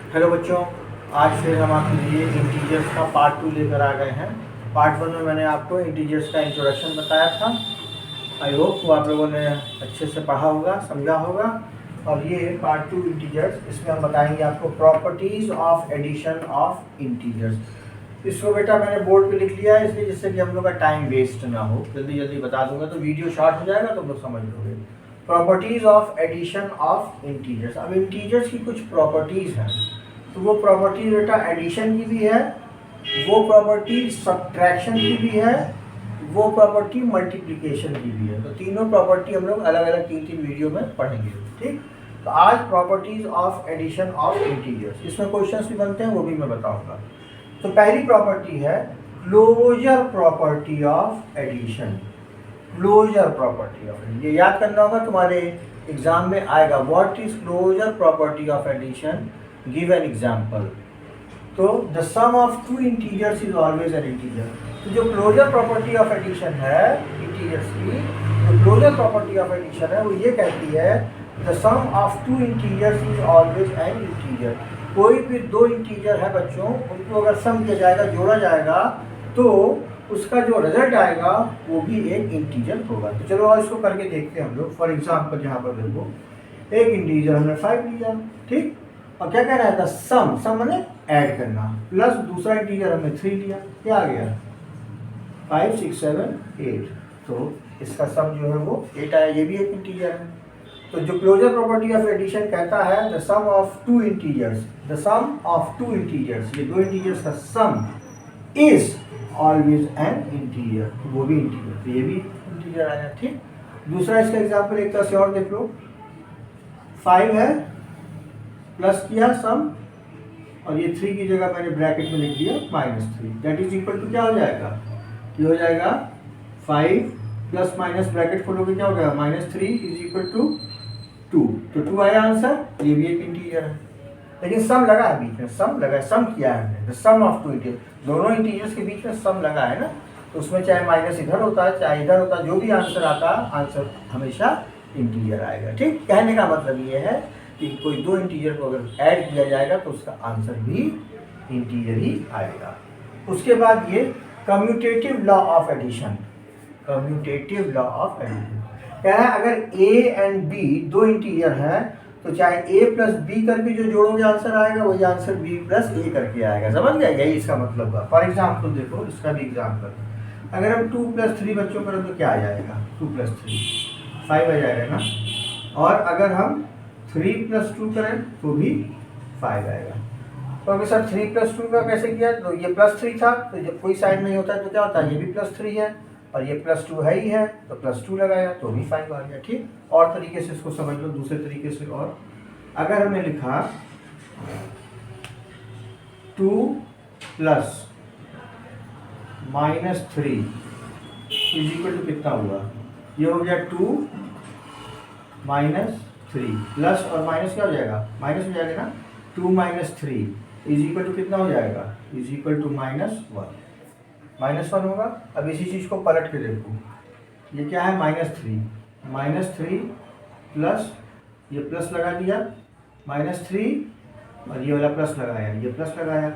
Hello बच्चों, आज फिर हम आपके लिए इंटीजर्स का पार्ट 2 लेकर आ गए हैं। पार्ट 1 में मैंने आपको इंटीजर्स का इंट्रोडक्शन बताया था। आई होप वो आप लोगों ने अच्छे से पढ़ा होगा, समझा होगा। और ये पार्ट 2 इंटीजर्स, इसमें हम बताएंगे आपको properties of addition of integers. इसको बेटा मैंने बोर्ड पे लिख लिया है, इसलिए जिससे कि हम लोग का टाइम वेस्ट ना हो, जल्दी जल्दी बता दूंगा तो वीडियो शॉर्ट हो जाएगा तो हम लोग समझ लोगे। Properties of addition of integers. अब इंटीजर्स की कुछ प्रॉपर्टीज़ हैं, तो वो प्रॉपर्टी बेटा एडिशन की भी है, वो प्रॉपर्टी सब्ट्रैक्शन की भी है, वो प्रॉपर्टी मल्टीप्लिकेशन की भी है। तो तीनों प्रॉपर्टी हम लोग अलग अलग तीन वीडियो में पढ़ेंगे। ठीक, तो आज properties of addition of integers, इसमें क्वेश्चंस भी बनते हैं, वो भी मैं बताऊंगा। तो पहली प्रॉपर्टी है closure property of addition. Closure property of addition, ये याद करना होगा, तुम्हारे एग्जाम में आएगा। What is closure property of addition, give an example. तो the sum of two integers is always an integer. तो जो क्लोजर प्रॉपर्टी ऑफ एडिशन है इंटीजर्स की, जो क्लोजर प्रॉपर्टी ऑफ एडिशन है वो ये कहती है the sum of two integers is always an integer. कोई भी दो इंटीजर है बच्चों, उनको अगर सम किया जाएगा, जोड़ा जाएगा, तो उसका जो रिजल्ट आएगा वो भी एक इंटीजर होगा। तो चलो इसको करके देखते हैं हम लोग। फॉर एग्जाम्पल यहाँ पर देखो, एक इंटीजर हमने 5 लिया, ठीक, और क्या कह रहा है था, सम मैंने ऐड करना, प्लस दूसरा इंटीजर हमने 3 लिया, क्या आ गया 5 6 7 8। तो इसका सम जो है वो 8 आया, ये भी एक इंटीजर है। तो जो क्लोजर प्रॉपर्टी ऑफ एडिशन कहता है the sum of two integers, the sum of two integers, ये दो इंटीजर्स का sum is always an integer, वो भी इंटीजर, तो ये भी इंटीजर आया। ठीक, दूसरा इसका एग्जाम्पल एक तरह से और देख लो, 5 है, प्लस किया सम, और ये 3 की जगह मैंने ब्रैकेट में लिख दिया -3, दैट इज इक्वल टू क्या हो जाएगा, ये हो जाएगा 5 प्लस माइनस ब्रैकेट खोलोगे क्या हो गया -3 इज इक्वल टू 2। तो 2 आया आंसर, ये भी एक इंटीजर है। लेकिन सम लगा है बीच में, सम लगा है, सम किया है हमने, the sum of two integer, दोनों इंटीजर्स के बीच में सम लगा है ना, तो उसमें चाहे माइनस इधर होता है चाहे इधर होता है, जो भी आंसर आता है आंसर हमेशा इंटीजर आएगा। ठीक, कहने का मतलब ये है कि कोई दो इंटीजर को अगर ऐड किया जाएगा तो उसका आंसर भी इंटीजर ही आएगा। उसके बाद ये commutative law of addition, commutative law of addition कह रहा है अगर ए एंड बी दो इंटीजर है तो चाहे a प्लस बी करके जो जोड़ोगे आंसर आएगा वही आंसर b प्लस ए करके आएगा। समझ गया, यही इसका मतलब है। फॉर एग्जाम्पल देखो, इसका भी एग्जाम्पल, अगर हम 2 प्लस 3 बच्चों करें तो क्या आ जाएगा, 2 प्लस 3 5 आ जाएगा ना, और अगर हम 3 प्लस 2 करें तो भी 5 आएगा। तो अगर सर 3 प्लस 2 का कैसे किया, तो ये +3 था, तो जब कोई साइड नहीं होता है तो क्या होता है, ये भी +3 है और ये +2 है ही है, तो +2 लगाया तो भी 5 आ गया। ठीक, और तरीके से इसको समझ लो, दूसरे तरीके से। और अगर हमने लिखा 2 प्लस -3 इज इक्वल टू कितना हुआ, ये हो गया 2 -3, प्लस और माइनस क्या हो जाएगा, माइनस हो जाएगा ना, 2 - 3 इज इक्वल टू कितना हो जाएगा, इज इक्वल टू -1, -1 होगा। अब इसी चीज़ को पलट के देखो, ये क्या है -3 प्लस ये प्लस लगा दिया, -3 और ये वाला प्लस लगाया, ये प्लस लगाया,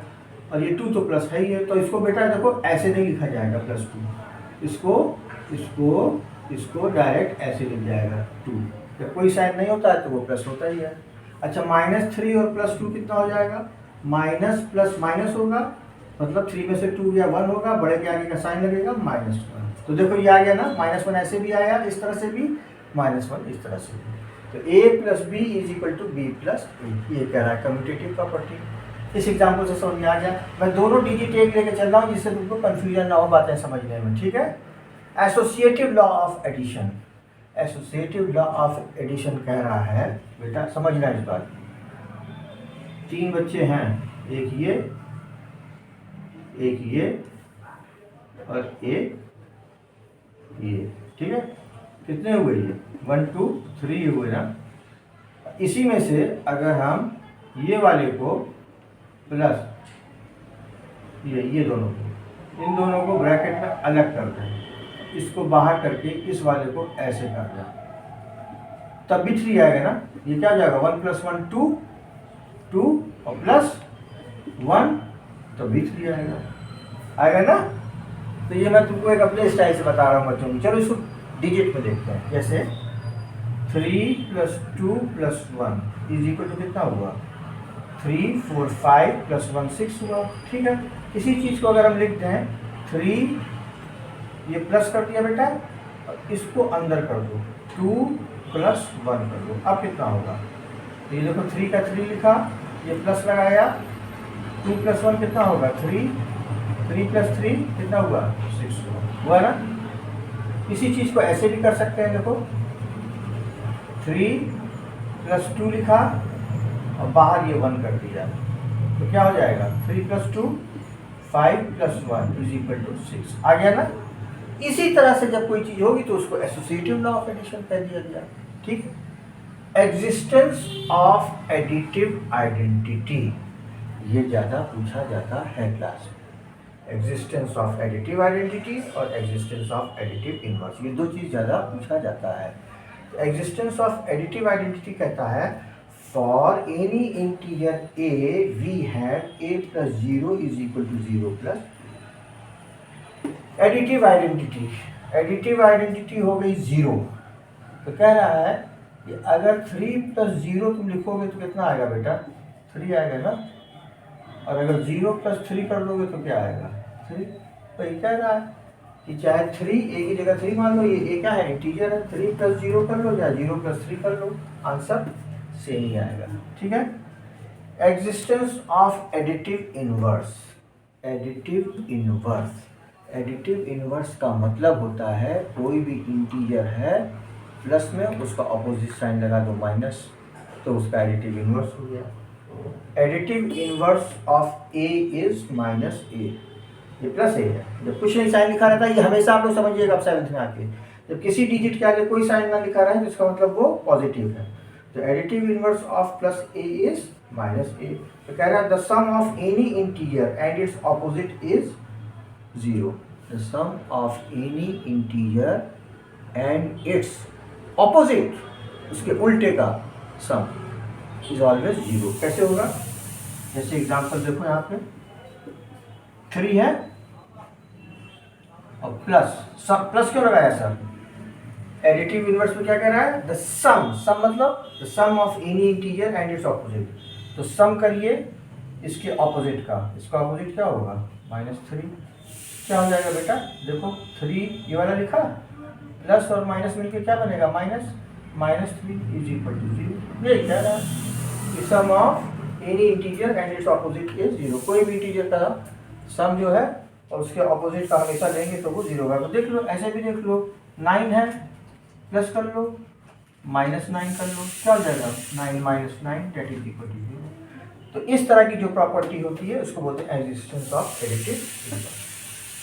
और ये 2 तो प्लस है ही है, तो इसको बेटा देखो ऐसे नहीं लिखा जाएगा +2, इसको डायरेक्ट ऐसे लिख जाएगा 2। जब कोई साइन नहीं होता है तो वो प्लस होता ही है। अच्छा, -3 और +2 कितना हो जाएगा, माइनस प्लस माइनस होगा, मतलब 3 में से 2 गया 1 होगा, बड़े के आगे का साइन लगेगा -1। तो देखो ये आ गया ना, -1 ऐसे भी आया, इस तरह से भी, -1 इस तरह से भी। तो a plus B is equal to B plus A, ये कह रहा है कम्यूटेटिव प्रॉपर्टी। इस एग्जाम्पल से समझ में आ गया। मैं दोनों डिजिट एक लेके चल रहा हूँ जिससे तुमको कन्फ्यूजन ना हो बातें समझने में। ठीक है, associative law of addition, associative law of addition कह रहा है बेटा, समझना इस बात, 3 बच्चे हैं, एक ये और एक ये, ठीक है, कितने हुए ये 1 2 3 हुए ना। इसी में से अगर हम ये वाले को प्लस ये दोनों को, इन दोनों को ब्रैकेट में अलग कर दें, इसको बाहर करके इस वाले को ऐसे कर दें, तब भी 3 आएगा ना। ये क्या हो जाएगा, 1 + 1 2 और प्लस 1 तो भी 3 आएगा ना। तो ये मैं तुमको एक अपने स्टाइल से बता रहा हूँ बच्चों को। चलो इसको डिजिट में देखते हैं। जैसे 3 + 2 + 1 इज इक्वल टू कितना हुआ, 3 4 5 + 1 6 हुआ। ठीक है, इसी चीज़ को अगर हम लिखते हैं 3, ये प्लस कर दिया बेटा, और इसको अंदर कर दो, 2 + 1 कर दो। अब कितना होगा, तो ये देखो 3 का 3 लिखा, ये प्लस लगाया, 2 + 1 कितना होगा 3, 3 + 3 कितना हुआ 6 हुआ ना। इसी चीज़ को ऐसे भी कर सकते हैं, देखो 3 + 2 लिखा और बाहर ये 1 कर दिया, तो क्या हो जाएगा 3 + 2 5 + 1 = 6 आ गया ना। इसी तरह से जब कोई चीज़ होगी तो उसको एसोसिएटिव लॉ ऑफ एडिशन कह दिया गया। ठीक है, एग्जिस्टेंस ऑफ एडिटिव आइडेंटिटी, ये ज़्यादा पूछा जाता है क्लास में। एग्जिस्टेंस ऑफ एडिटिव आइडेंटिटी और एग्जिस्टेंस ऑफ एडिटिव इनवर्स, ये दो चीज़ ज़्यादा पूछा जाता है। एग्जिस्टेंस ऑफ एडिटिव आइडेंटिटी कहता है for any integer A V have a + 0 = 0 + additive identity. Additive identity हो गई 0, तो कह रहा है कि अगर 3 + 0 तुम लिखोगे तो कितना आएगा बेटा 3 आएगा ना, और अगर 0 + 3 कर दोगे तो क्या आएगा 3। तो ये कह रहा है कि चाहे 3 a की जगह 3 मान लो, ये क्या है इंटीजर है, 3 + 0 कर लो या 0 + 3 कर लो, आंसर सेम ही आएगा। ठीक है, existence of additive inverse. Additive inverse, additive inverse का मतलब होता है कोई भी इंटीजर है प्लस में उसका ऑपोजिट साइन लगा दो माइनस, तो उसका एडिटिव इनवर्स हो गया। Additive inverse of a is -a, ये प्लस a है। जब कुछ नहीं साइन लिखा रहता है, ये हमेशा आप लोग समझिएगा अब 7th में आके, जब किसी डिजिट के आगे कोई साइन ना लिखा रहा है तो इसका मतलब वो पॉजिटिव है। तो additive inverse of +a is -a। तो कह रहा है the sum of any integer and its opposite is 0। The sum of any integer and its opposite, उसके उल्टे का सम इज ऑलवेज 0। कैसे होगा, जैसे एग्जांपल देखो यहाँ पे 3 है और प्लस, सब प्लस क्यों लगाया सर, एडिटिव इनवर्स में क्या कह रहा है द सम, सम मतलब the sum of any integer and its opposite. तो सम करिए इसके ऑपोजिट का, इसका ऑपोजिट क्या होगा -3। क्या हो जाएगा बेटा, देखो 3 ये वाला लिखा, प्लस और माइनस मिलकर क्या बनेगा -3 = 0। ये कह रहा है sum of any integer and its opposite is 0। कोई भी इंटीजर का सम जो है और उसके ऑपोजिट का हमेशा लेंगे तो वो 0 होगा। तो देख लो, ऐसे भी देख लो, 9 है प्लस कर लो -9 कर लो, क्या हो जाएगा 9 - 9 = 0। तो इस तरह की जो प्रॉपर्टी होती है उसको बोलते हैं existence of additive inverse.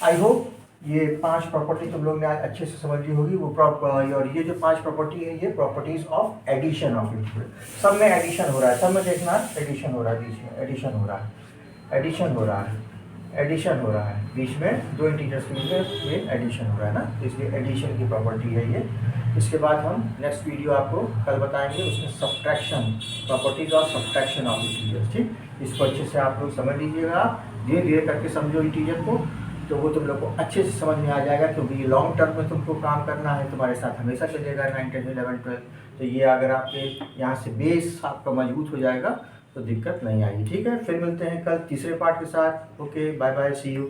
I hope ये 5 प्रॉपर्टी तुम लोग ने आज अच्छे से समझ ली होगी। वो और ये जो 5 प्रॉपर्टी है ये properties of addition of integer. सब में एडिशन हो रहा है, सब में देखना एडिशन हो रहा है, बीच में एडिशन हो रहा है, एडिशन हो रहा है, एडिशन हो रहा है, बीच में 2 इंटीजर्स के बीच में ये एडिशन हो रहा है ना, इसलिए एडिशन की प्रॉपर्टी है ये। इसके बाद हम नेक्स्ट वीडियो आपको कल बताएंगे, उसमें subtraction, properties of subtraction of integers. ठीक, इसको अच्छे से आप लोग समझ लीजिएगा, धीरे धीरे करके समझो इंटीजर को, तो वो तुम लोग को अच्छे से समझ में आ जाएगा। क्योंकि ये लॉन्ग टर्म में तुमको काम करना है, तुम्हारे साथ हमेशा चलेगा 9, 10, 11, 12। तो ये अगर आपके यहाँ से बेस आपका मजबूत हो जाएगा तो दिक्कत नहीं आएगी। ठीक है, फिर मिलते हैं कल तीसरे पार्ट के साथ। Okay, bye bye, see you.